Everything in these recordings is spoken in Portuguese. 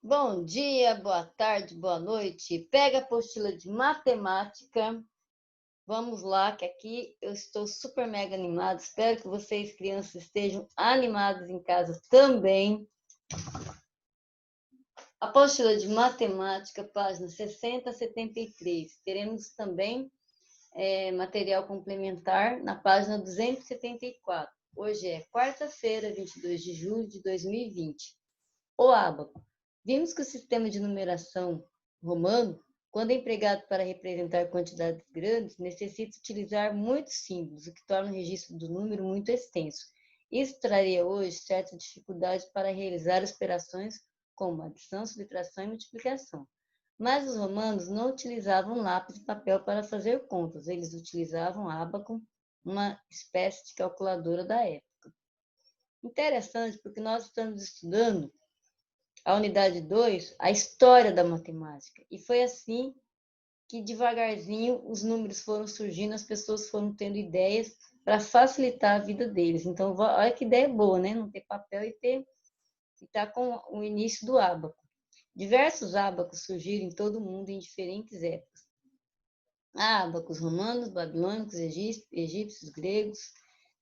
Bom dia, boa tarde, boa noite. Pega a apostila de matemática. Vamos lá, que aqui eu estou super mega animada. Espero que vocês, crianças, estejam animados em casa também. Apostila de matemática, página 60 a 73. Teremos também material complementar na página 274. Hoje é quarta-feira, 22 de julho de 2020. O ábaco. Vimos que o sistema de numeração romano, quando empregado para representar quantidades grandes, necessita utilizar muitos símbolos, o que torna o registro do número muito extenso. Isso traria hoje certa dificuldade para realizar operações como adição, subtração e multiplicação. Mas os romanos não utilizavam lápis e papel para fazer contas, eles utilizavam ábaco, uma espécie de calculadora da época. Interessante, porque nós estamos estudando a unidade 2, a história da matemática. E foi assim que, devagarzinho, os números foram surgindo, as pessoas foram tendo ideias para facilitar a vida deles. Então, olha que ideia boa, né? Não ter papel e estar com o início do ábaco. Diversos ábacos surgiram em todo o mundo em diferentes épocas. Há ábacos romanos, babilônicos, egípcios, gregos,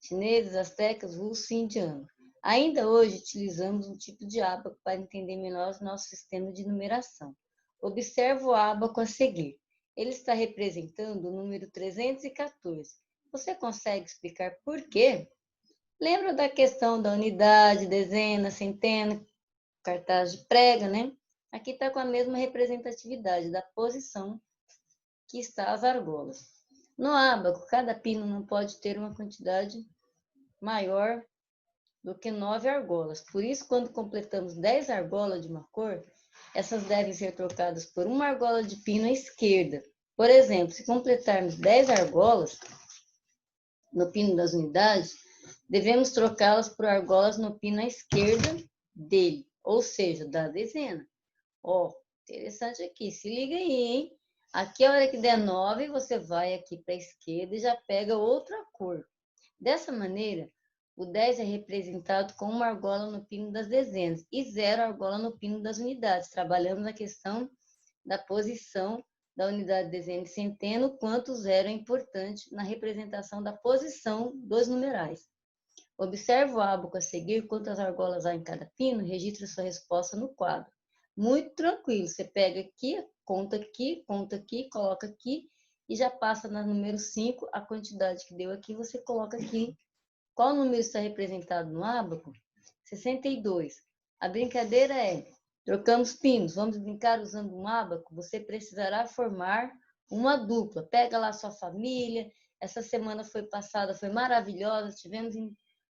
chineses, astecas, russos e indianos. Ainda hoje utilizamos um tipo de ábaco para entender melhor o nosso sistema de numeração. Observe o ábaco a seguir. Ele está representando o número 314. Você consegue explicar por quê? Lembra da questão da unidade, dezena, centena, cartaz de prega, né? Aqui está com a mesma representatividade da posição que está as argolas. No ábaco, cada pino não pode ter uma quantidade maior do que 9 argolas. Por isso, quando completamos 10 argolas de uma cor, essas devem ser trocadas por uma argola de pino à esquerda. Por exemplo, se completarmos 10 argolas no pino das unidades, devemos trocá-las por argolas no pino à esquerda dele, ou seja, da dezena. Ó, interessante aqui, se liga aí, hein? Aqui, a hora que der 9, você vai aqui para a esquerda e já pega outra cor. Dessa maneira, o 10 é representado com uma argola no pino das dezenas e 0 argola no pino das unidades. Trabalhamos a questão da posição da unidade, dezena e centena, o quanto o zero é importante na representação da posição dos numerais. Observe o ábaco a seguir, quantas argolas há em cada pino, registre sua resposta no quadro. Muito tranquilo, você pega aqui, conta aqui, coloca aqui e já passa no número 5, a quantidade que deu aqui, você coloca aqui. Qual número está representado no ábaco? 62. A brincadeira é, trocamos pinos, vamos brincar usando um ábaco? Você precisará formar uma dupla. Pega lá sua família, essa semana foi maravilhosa, tivemos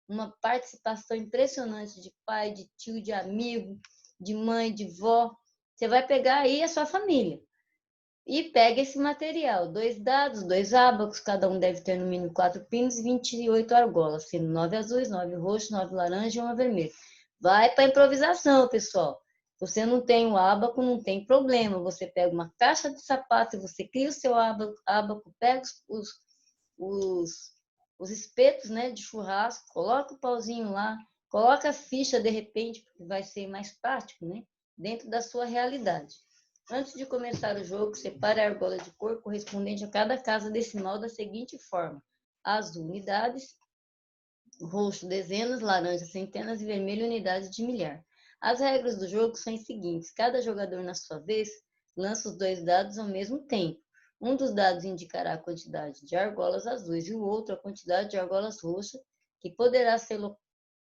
uma participação impressionante de pai, de tio, de amigo, de mãe, de vó. Você vai pegar aí a sua família e pega esse material. 2 dados, 2 ábacos, cada um deve ter no mínimo 4 pinos e 28 argolas, sendo 9 azuis, 9 roxos, 9 laranjas e 1 vermelha. Vai para improvisação, pessoal. Você não tem o ábaco, não tem problema. Você pega uma caixa de sapato e você cria o seu ábaco, pega os, os espetos, né, de churrasco, coloca o pauzinho lá, coloca a ficha de repente, porque vai ser mais prático, né, dentro da sua realidade. Antes de começar o jogo, separe a argola de cor correspondente a cada casa decimal da seguinte forma: azul, unidades, roxo, dezenas, laranja, centenas e vermelho, unidades de milhar. As regras do jogo são as seguintes: cada jogador, na sua vez, lança os 2 dados ao mesmo tempo. Um dos dados indicará a quantidade de argolas azuis e o outro a quantidade de argolas roxas, que poderá ser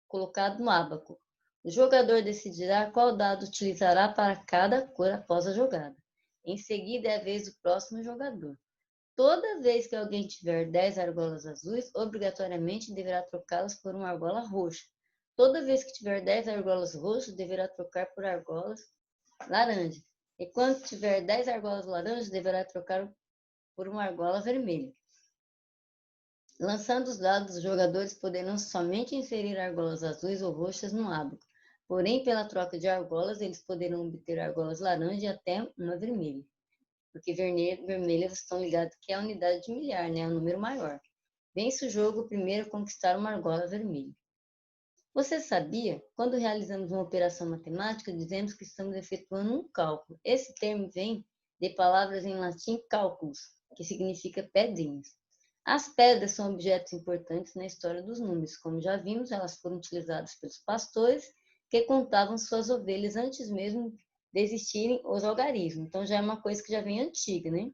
colocado no ábaco. O jogador decidirá qual dado utilizará para cada cor após a jogada. Em seguida, é a vez do próximo jogador. Toda vez que alguém tiver 10 argolas azuis, obrigatoriamente deverá trocá-las por uma argola roxa. Toda vez que tiver 10 argolas roxas, deverá trocar por argolas laranja. E quando tiver 10 argolas laranjas, deverá trocar por uma argola vermelha. Lançando os dados, os jogadores poderão somente inserir argolas azuis ou roxas no ábaco. Porém, pela troca de argolas, eles poderão obter argolas laranja e até uma vermelha. Porque vermelhas estão ligadas que é a unidade de milhar, né? É o número maior. Vence o jogo o primeiro a conquistar uma argola vermelha. Você sabia? Quando realizamos uma operação matemática, dizemos que estamos efetuando um cálculo. Esse termo vem de palavras em latim cálculos, que significa pedrinhas. As pedras são objetos importantes na história dos números. Como já vimos, elas foram utilizadas pelos pastores que contavam suas ovelhas antes mesmo de existirem os algarismos. Então já é uma coisa que já vem antiga, né?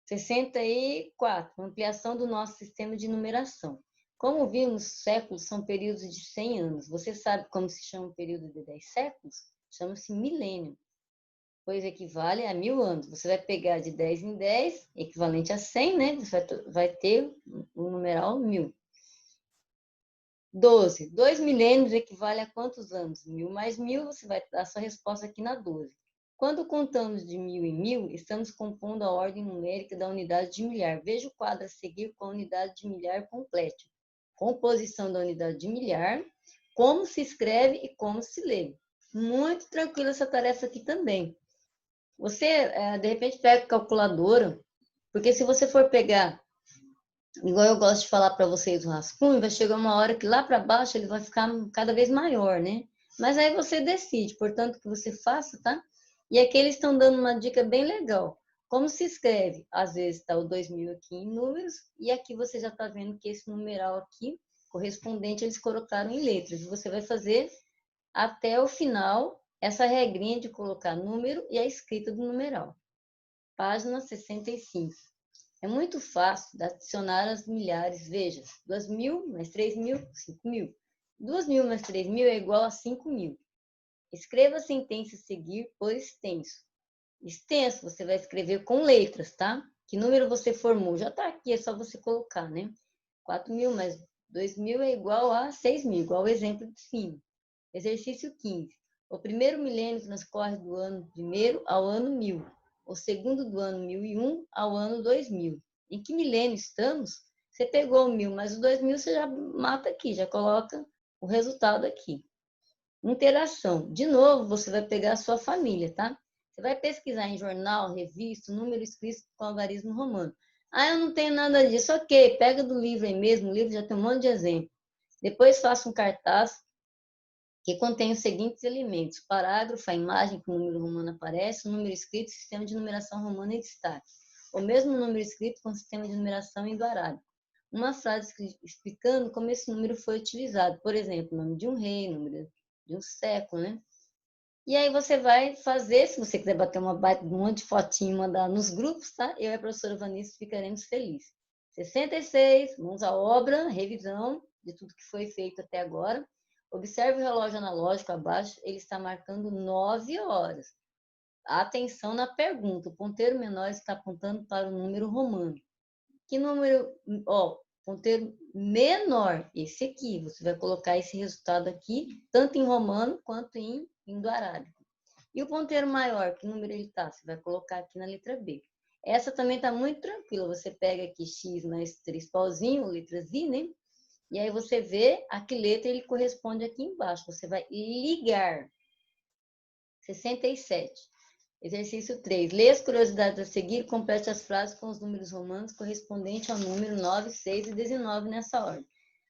64. Ampliação do nosso sistema de numeração. Como vimos, séculos são períodos de 100 anos. Você sabe como se chama um período de 10 séculos? Chama-se milênio, pois equivale a 1000 anos. Você vai pegar de 10 em 10, equivalente a 100, né? Você vai ter o numeral 1000. 12. 2 milênios equivale a quantos anos? 1000 mais 1000, você vai dar a sua resposta aqui na 12. Quando contamos de 1000 em 1000, estamos compondo a ordem numérica da unidade de milhar. Veja o quadro a seguir com a unidade de milhar completa. Composição da unidade de milhar, como se escreve e como se lê. Muito tranquila essa tarefa aqui também. Você, de repente, pega a calculadora, porque se você for pegar, igual eu gosto de falar para vocês, o rascunho, vai chegar uma hora que lá para baixo ele vai ficar cada vez maior, né? Mas aí você decide, portanto, que você faça, tá? E aqui eles estão dando uma dica bem legal. Como se escreve? Às vezes está o 2000 aqui em números, e aqui você já está vendo que esse numeral aqui, correspondente, eles colocaram em letras. E você vai fazer até o final essa regrinha de colocar número e a escrita do numeral. Página 65. É muito fácil de adicionar as milhares. Veja, 2.000 mais 3.000, 5.000. 2.000 mais 3.000 é igual a 5.000. Escreva a sentença a seguir por extenso. Extenso você vai escrever com letras, tá? Que número você formou? Já está aqui, é só você colocar, né? 4.000 mais 2.000 é igual a 6.000, igual o exemplo de cima. Exercício 15. O primeiro milênio transcorre do ano 1º ao ano 1000. O segundo do ano 1001 ao ano 2000. Em que milênio estamos? Você pegou o 1000, mas o 2000 você já mata aqui, já coloca o resultado aqui. Interação. De novo, você vai pegar a sua família, tá? Você vai pesquisar em jornal, revista, número escrito com algarismo romano. Ah, eu não tenho nada disso. Ok, pega do livro aí mesmo, o livro já tem um monte de exemplo. Depois faça um cartaz que contém os seguintes elementos: parágrafo, a imagem que o número romano aparece, o número escrito, sistema de numeração romana em destaque. O mesmo número escrito com sistema de numeração indo-arábico. Uma frase explicando como esse número foi utilizado. Por exemplo, nome de um rei, número de um século, né? E aí você vai fazer, se você quiser bater um monte de fotinho e mandar nos grupos, tá? Eu e a professora Vanessa ficaremos felizes. 66, mãos à obra, revisão de tudo que foi feito até agora. Observe o relógio analógico abaixo, ele está marcando 9 horas. Atenção na pergunta, o ponteiro menor está apontando para o número romano. Que número, ó, ponteiro menor, esse aqui, você vai colocar esse resultado aqui, tanto em romano quanto em indo-arábico. E o ponteiro maior, que número ele está? Você vai colocar aqui na letra B. Essa também está muito tranquila, você pega aqui X mais 3 pauzinho, letra Z, né? E aí você vê a que letra ele corresponde aqui embaixo. Você vai ligar. 67. Exercício 3. Lê as curiosidades a seguir e complete as frases com os números romanos correspondentes ao número 9, 6 e 19 nessa ordem.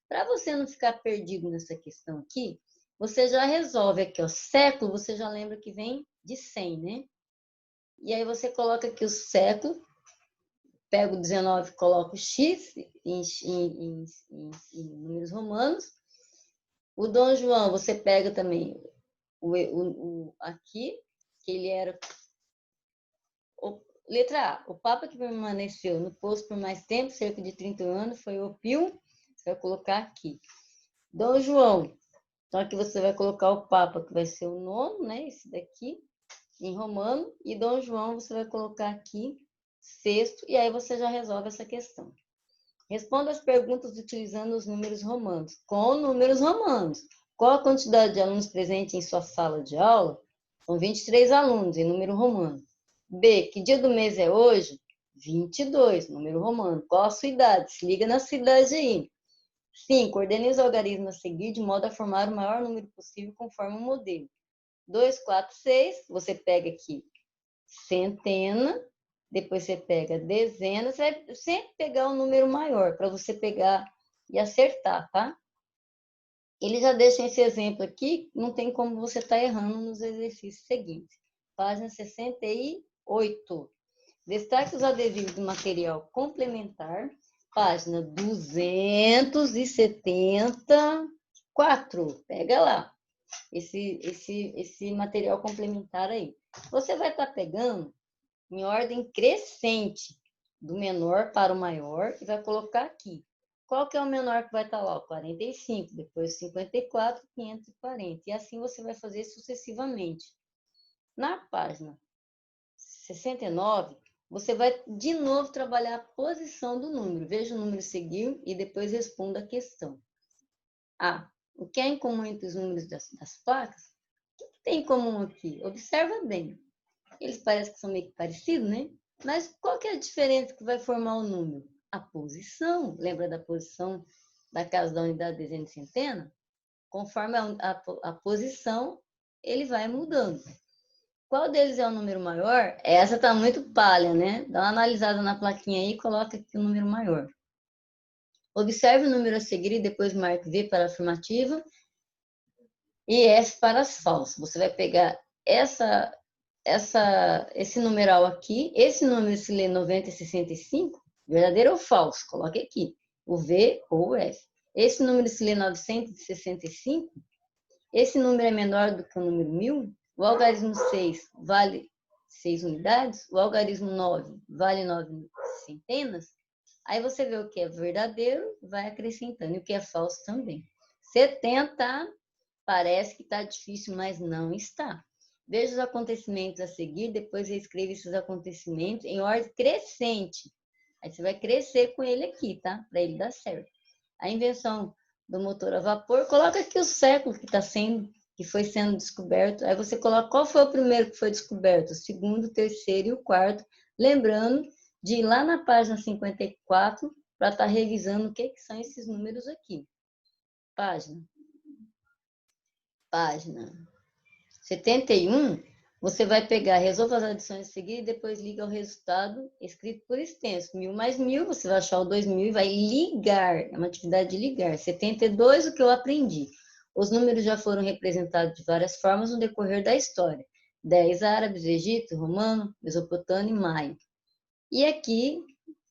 Para você não ficar perdido nessa questão aqui, você já resolve aqui, ó, século, você já lembra que vem de 100, né? E aí você coloca aqui o século, pega o 19 e coloca o X em números romanos. O Dom João, você pega também aqui, que ele era... Letra A. O Papa que permaneceu no posto por mais tempo, cerca de 30 anos, foi o Pio. Você vai colocar aqui. Dom João. Então, aqui você vai colocar o Papa, que vai ser o nono, né? Esse daqui, em romano. E Dom João, você vai colocar aqui, sexto. E aí você já resolve essa questão. Responda as perguntas utilizando os números romanos. Com números romanos. Qual a quantidade de alunos presentes em sua sala de aula? São 23 alunos, em número romano. B, que dia do mês é hoje? 22, número romano. Qual a sua idade? Se liga na sua idade aí. 5, ordene os algarismos a seguir de modo a formar o maior número possível conforme o modelo. 2, 4, 6, você pega aqui centena, depois você pega dezena, você vai sempre pegar um número maior para você pegar e acertar, tá? Ele já deixa esse exemplo aqui, não tem como você estar errando nos exercícios seguintes. Página 68. Destaque os adesivos do material complementar. Página 274. Pega lá esse material complementar aí. Você vai estar pegando em ordem crescente, do menor para o maior, e vai colocar aqui. Qual que é o menor que vai estar lá? O 45, depois 54, 540. E assim você vai fazer sucessivamente. Na página 69, você vai de novo trabalhar a posição do número. Veja o número seguir e depois responda a questão. A. O que é em comum entre os números das placas? O que tem em comum aqui? Observa bem. Eles parecem que são meio que parecidos, né? Mas qual que é a diferença que vai formar o número? A posição. Lembra da posição da casa da unidade, dezena e centena? Conforme a posição, ele vai mudando. Qual deles é o número maior? Essa está muito palha, né? Dá uma analisada na plaquinha aí e coloca aqui o número maior. Observe o número a seguir e depois marque V para a afirmativa e F para as falsas. Você vai pegar esse numeral aqui, esse número se lê 90 e 65, verdadeiro ou falso? Coloque aqui, o V ou o F. Esse número se lê 965, esse número é menor do que o número 1000, o algarismo 6 vale 6 unidades, o algarismo 9 vale 9 centenas, aí você vê o que é verdadeiro, vai acrescentando, e o que é falso também. 70 parece que está difícil, mas não está. Veja os acontecimentos a seguir, depois reescreva esses acontecimentos em ordem crescente. Aí você vai crescer com ele aqui, tá? Para ele dar certo. A invenção do motor a vapor, coloca aqui o século que foi sendo descoberto. Aí você coloca qual foi o primeiro que foi descoberto, o segundo, o terceiro e o quarto. Lembrando de ir lá na página 54 para estar revisando o que são esses números aqui. Página 71, você vai pegar, resolva as adições a seguir e depois liga o resultado escrito por extenso. 1000 mais 1000, você vai achar o 2000 e vai ligar. É uma atividade de ligar. 72, o que eu aprendi. Os números já foram representados de várias formas no decorrer da história. 10 árabes, Egito, romano, mesopotâmio e maio. E aqui,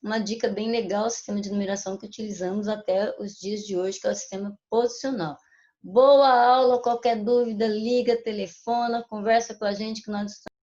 uma dica bem legal, o sistema de numeração que utilizamos até os dias de hoje, que é o sistema posicional. Boa aula, qualquer dúvida, liga, telefona, conversa com a gente que nós estamos